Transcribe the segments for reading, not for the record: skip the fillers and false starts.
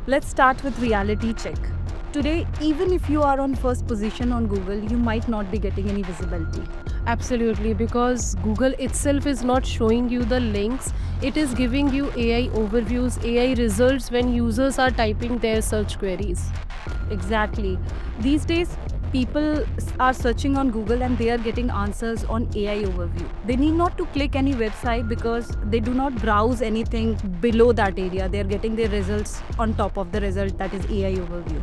Let's start with reality check. Today, even if you are on first position on Google, you might not be getting any visibility. Absolutely, because Google itself is not showing you the links, it is giving you AI overviews, AI results when users are typing their search queries. Exactly. These days, people are searching on Google and they are getting answers on AI overview. They need not to click any website because they do not browse anything below that area. They are getting their results on top of the result, that is AI overview.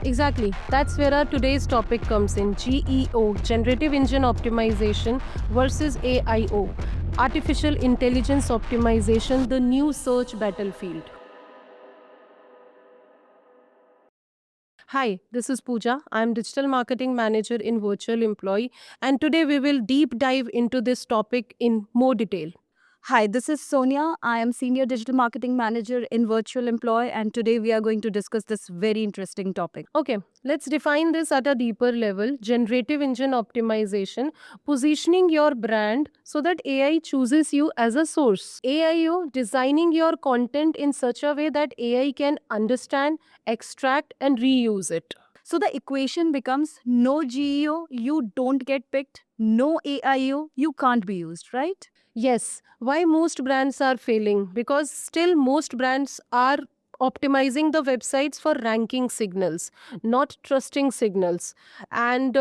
Exactly, that's where our today's topic comes in: GEO, Generative Engine Optimization, versus AIO, Artificial Intelligence Optimization, the new search battlefield. Hi, this is Pooja. I'm Digital Marketing Manager in Virtual Employee, and today we will deep dive into this topic in more detail. Hi, this is Sonia. I am Senior Digital Marketing Manager in Virtual Employee, and today we are going to discuss this very interesting topic. Okay, let's define this at a deeper level: generative engine optimization, positioning your brand so that AI chooses you as a source. AIO, designing your content in such a way that AI can understand, extract, and reuse it. So the equation becomes no GEO, you don't get picked, no AIO, you can't be used, right? Yes, why most brands are failing? Because still most brands are optimizing the websites for ranking signals, not trusting signals. And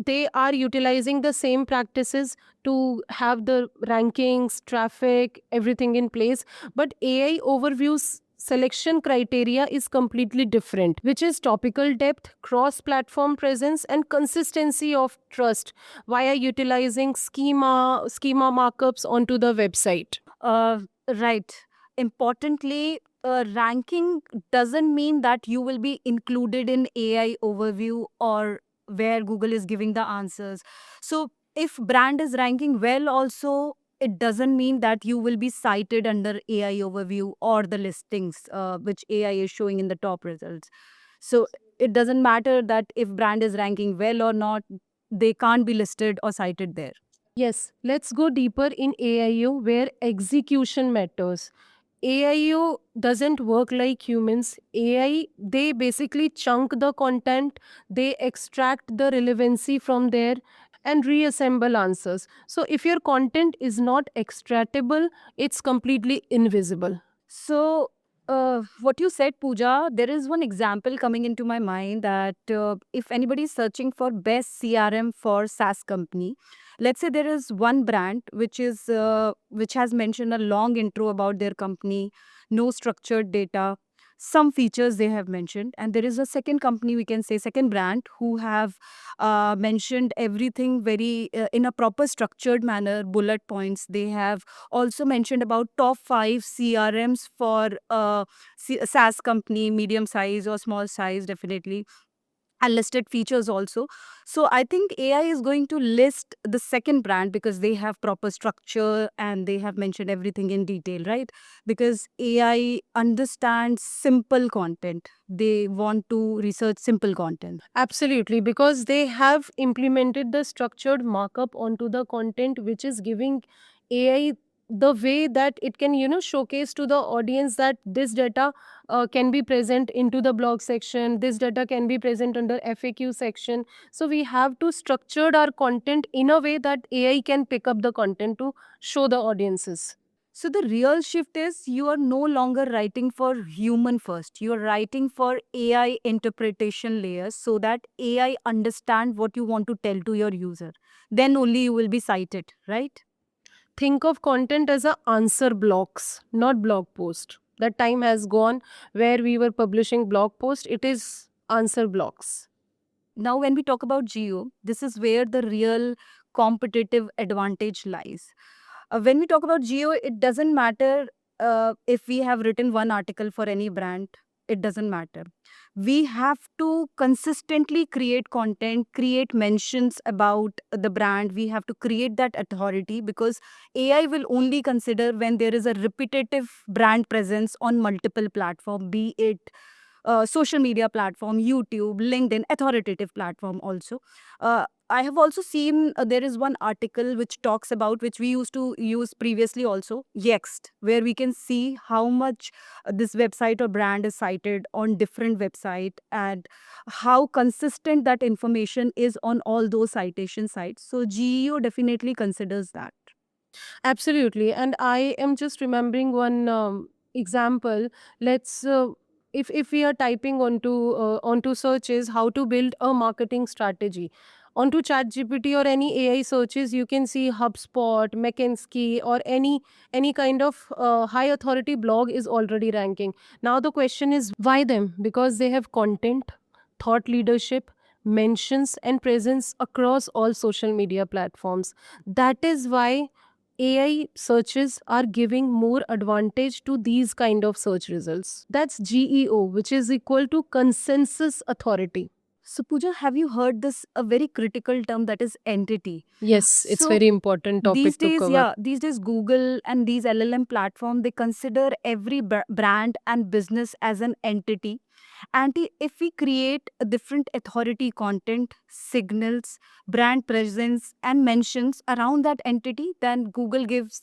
they are utilizing the same practices to have the rankings, traffic, everything in place. But AI overviews selection criteria is completely different, which is topical depth, cross platform presence, and consistency of trust via utilizing schema markups onto the website. Right. Importantly, ranking doesn't mean that you will be included in AI overview or where Google is giving the answers. So if brand is ranking well also, it doesn't mean that you will be cited under AI overview or the listings which AI is showing in the top results. So it doesn't matter that if brand is ranking well or not, they can't be listed or cited there. Yes, let's go deeper in AIO where execution matters. AIO doesn't work like humans. AI, they basically chunk the content, they extract the relevancy from there and reassemble answers. So if your content is not extractable, it's completely invisible. So, what you said, Pooja, there is one example coming into my mind that if anybody is searching for best CRM for SaaS company, let's say there is one brand which has mentioned a long intro about their company, no structured data, some features they have mentioned, and there is a second company, we can say second brand, who have mentioned everything very in a proper structured manner, bullet points. They have also mentioned about top 5 CRMs for SaaS company, medium size or small size, definitely, and listed features also. So I think AI is going to list the second brand because they have proper structure and they have mentioned everything in detail, right? Because AI understands simple content. They want to research simple content. Absolutely, because they have implemented the structured markup onto the content, which is giving AI the way that it can, showcase to the audience that this data can be present into the blog section, this data can be present under FAQ section. So we have to structure our content in a way that AI can pick up the content to show the audiences. So the real shift is you are no longer writing for human first. You are writing for AI interpretation layers so that AI understand what you want to tell to your user. Then only you will be cited, right? Think of content as a answer blocks, not blog post. That time has gone where we were publishing blog post. It is answer blocks. Now, when we talk about geo, this is where the real competitive advantage lies. When we talk about geo, it doesn't matter if we have written one article for any brand, it doesn't matter. We have to consistently create content, create mentions about the brand. We have to create that authority because AI will only consider when there is a repetitive brand presence on multiple platforms, be it social media platform, YouTube, LinkedIn, authoritative platform also. I have also seen there is one article which talks about, which we used to use previously also, Yext, where we can see how much this website or brand is cited on different website, and how consistent that information is on all those citation sites. So GEO definitely considers that. Absolutely. And I am just remembering one example. Let's if we are typing onto searches how to build a marketing strategy onto ChatGPT or any AI searches, you can see HubSpot, McKinsey, or any kind of high authority blog is already ranking. Now the question is why them? Because they have content, thought leadership, mentions, and presence across all social media platforms. That is why AI searches are giving more advantage to these kind of search results. That's GEO, which is equal to consensus authority. So Pooja, have you heard this a very critical term, that is entity? Yes, it's So very important these topic to days, cover. yeah, these days Google and these LLM platform, they consider every brand and business as an entity. And if we create a different authority content, signals, brand presence, and mentions around that entity, then Google gives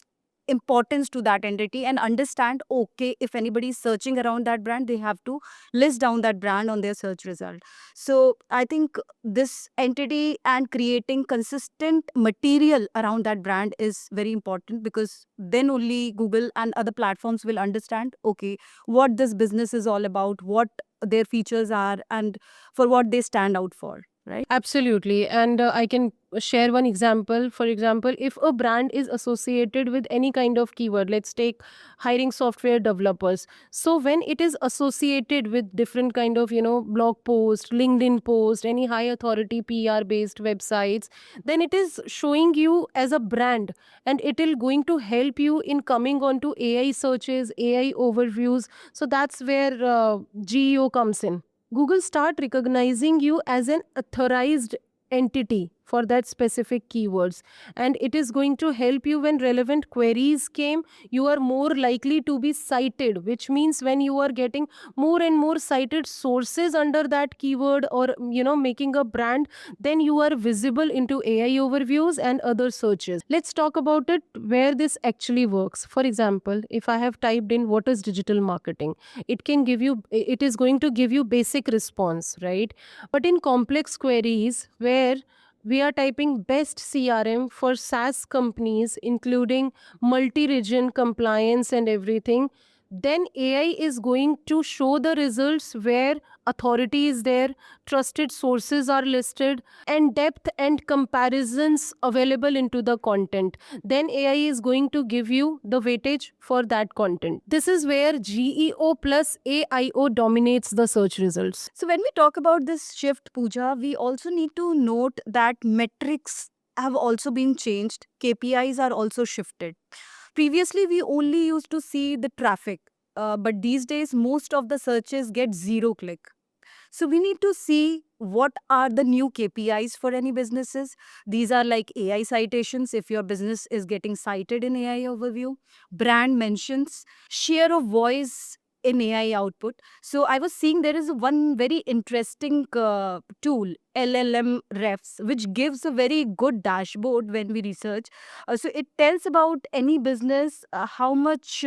importance to that entity and understand, okay, if anybody is searching around that brand, they have to list down that brand on their search result. So I think this entity and creating consistent material around that brand is very important, because then only Google and other platforms will understand, okay, what this business is all about, what their features are, and for what they stand out for, right? Absolutely. And I can share one example. For example, if a brand is associated with any kind of keyword, let's take hiring software developers. So when it is associated with different kind of, blog post, LinkedIn post, any high authority PR based websites, then it is showing you as a brand, and it will going to help you in coming onto AI searches, AI overviews. So that's where GEO comes in. Google start recognizing you as an authorized entity for that specific keywords, and it is going to help you when relevant queries came. You are more likely to be cited, which means when you are getting more and more cited sources under that keyword, or making a brand, then you are visible into AI overviews and other searches. Let's talk about it where this actually works. For example, if I have typed in what is digital marketing, it is going to give you basic response, right? But in complex queries where we are typing best CRM for SaaS companies, including multi region compliance and everything, then AI is going to show the results where authority is there, trusted sources are listed, and depth and comparisons available into the content. Then AI is going to give you the weightage for that content. This is where GEO plus AIO dominates the search results. So when we talk about this shift, Pooja, we also need to note that metrics have also been changed. KPIs are also shifted. Previously, we only used to see the traffic, but these days, most of the searches get zero click. So we need to see what are the new KPIs for any businesses. These are like AI citations, if your business is getting cited in AI overview, brand mentions, share of voice in AI output. So I was seeing there is one very interesting tool, LLM Refs, which gives a very good dashboard when we research. So it tells about any business, how much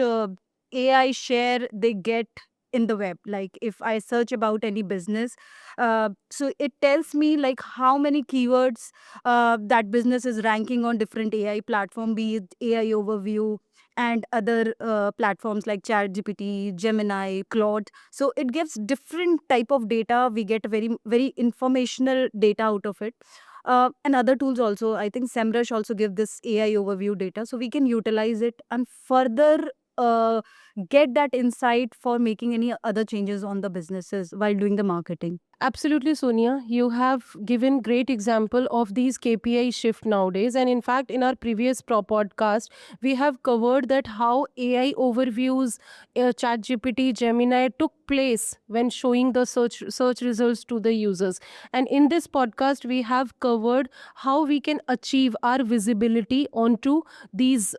AI share they get in the web. Like if I search about any business, so it tells me like how many keywords that business is ranking on different AI platform, be it AI overview and other platforms like ChatGPT, Gemini, Claude. So it gives different type of data. We get very informational data out of it. And other tools also, I think SEMrush also give this AI overview data, so we can utilize it and further get that insight for making any other changes on the businesses while doing the marketing. Absolutely, Sonia. You have given great example of these KPI shift nowadays. And in fact, in our previous podcast, we have covered that how AI overviews, ChatGPT, Gemini took place when showing the search results to the users. And in this podcast, we have covered how we can achieve our visibility onto these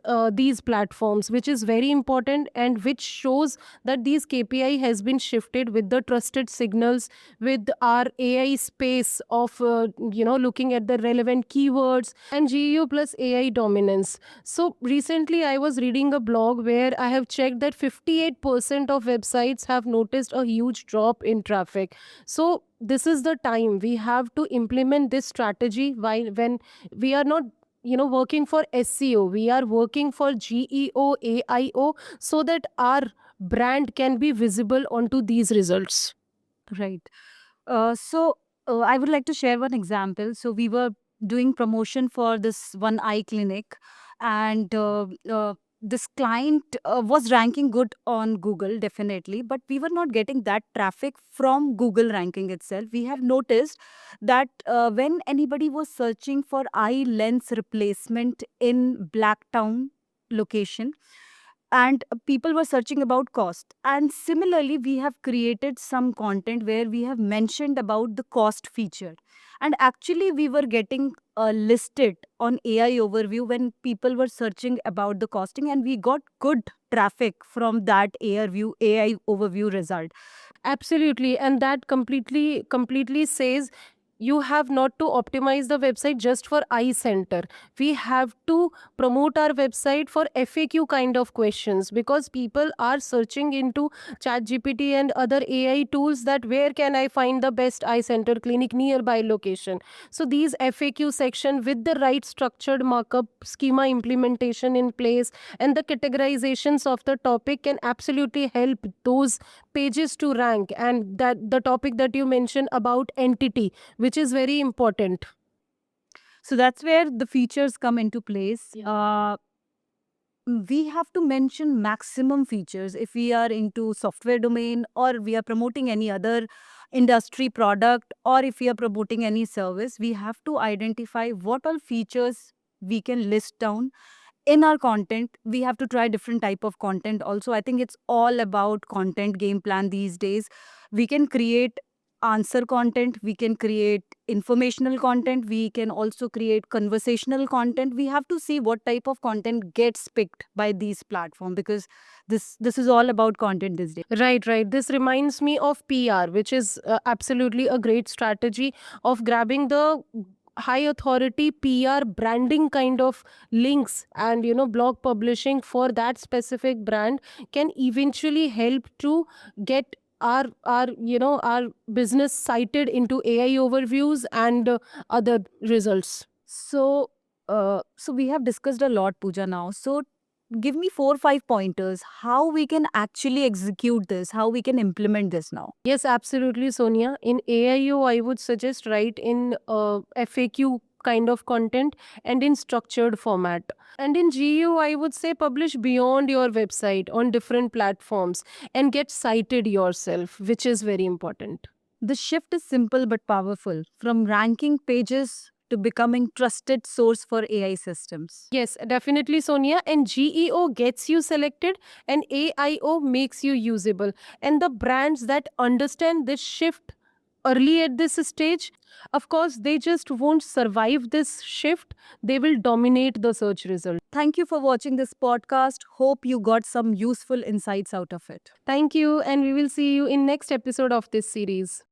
platforms, which is very important and which shows that these KPI has been shifted with the trusted signals, with our AI space of looking at the relevant keywords and GEO plus AI dominance. So recently I was reading a blog where I have checked that 58% of websites have noticed a huge drop in traffic. So this is the time we have to implement this strategy while when we are not working for SEO, we are working for GEO AIO, so that our brand can be visible onto these results. Right. I would like to share one example. So we were doing promotion for this one eye clinic, and this client was ranking good on Google, definitely, but we were not getting that traffic from Google ranking itself. We have noticed that when anybody was searching for eye lens replacement in Blacktown location, and people were searching about cost, and similarly we have created some content where we have mentioned about the cost feature, and actually we were getting listed on AI overview when people were searching about the costing, and we got good traffic from that AI overview result. Absolutely. And that completely says you have not to optimize the website just for eye center. We have to promote our website for FAQ kind of questions, because people are searching into ChatGPT and other AI tools that where can I find the best eye center clinic nearby location. So these FAQ section with the right structured markup schema implementation in place and the categorizations of the topic can absolutely help those pages to rank. And that the topic that you mentioned about entity, which is very important. So that's where the features come into place. We have to mention maximum features if we are into software domain, or we are promoting any other industry product, or if we are promoting any service. We have to identify what all features we can list down in our content. We have to try different type of content also. I think it's all about content game plan these days. We can create answer content, we can create informational content, we can also create conversational content. We have to see what type of content gets picked by these platform, because this is all about content these days. Right. This reminds me of PR, which is absolutely a great strategy of grabbing the high authority PR branding kind of links, and blog publishing for that specific brand can eventually help to get our business cited into AI overviews and other results. So we have discussed a lot, Pooja, now. So give me 4 or 5 pointers how we can actually execute this, how we can implement this now. Yes, absolutely, Sonia. In AIO, I would suggest write in FAQ kind of content and in structured format. And in GU, I would say publish beyond your website on different platforms and get cited yourself, which is very important. The shift is simple but powerful, from ranking pages to becoming trusted source for AI systems. Yes, definitely, Sonia. And GEO gets you selected, and AIO makes you usable. And the brands that understand this shift early at this stage, of course, they just won't survive this shift. They will dominate the search result. Thank you for watching this podcast. Hope you got some useful insights out of it. Thank you, and we will see you in next episode of this series.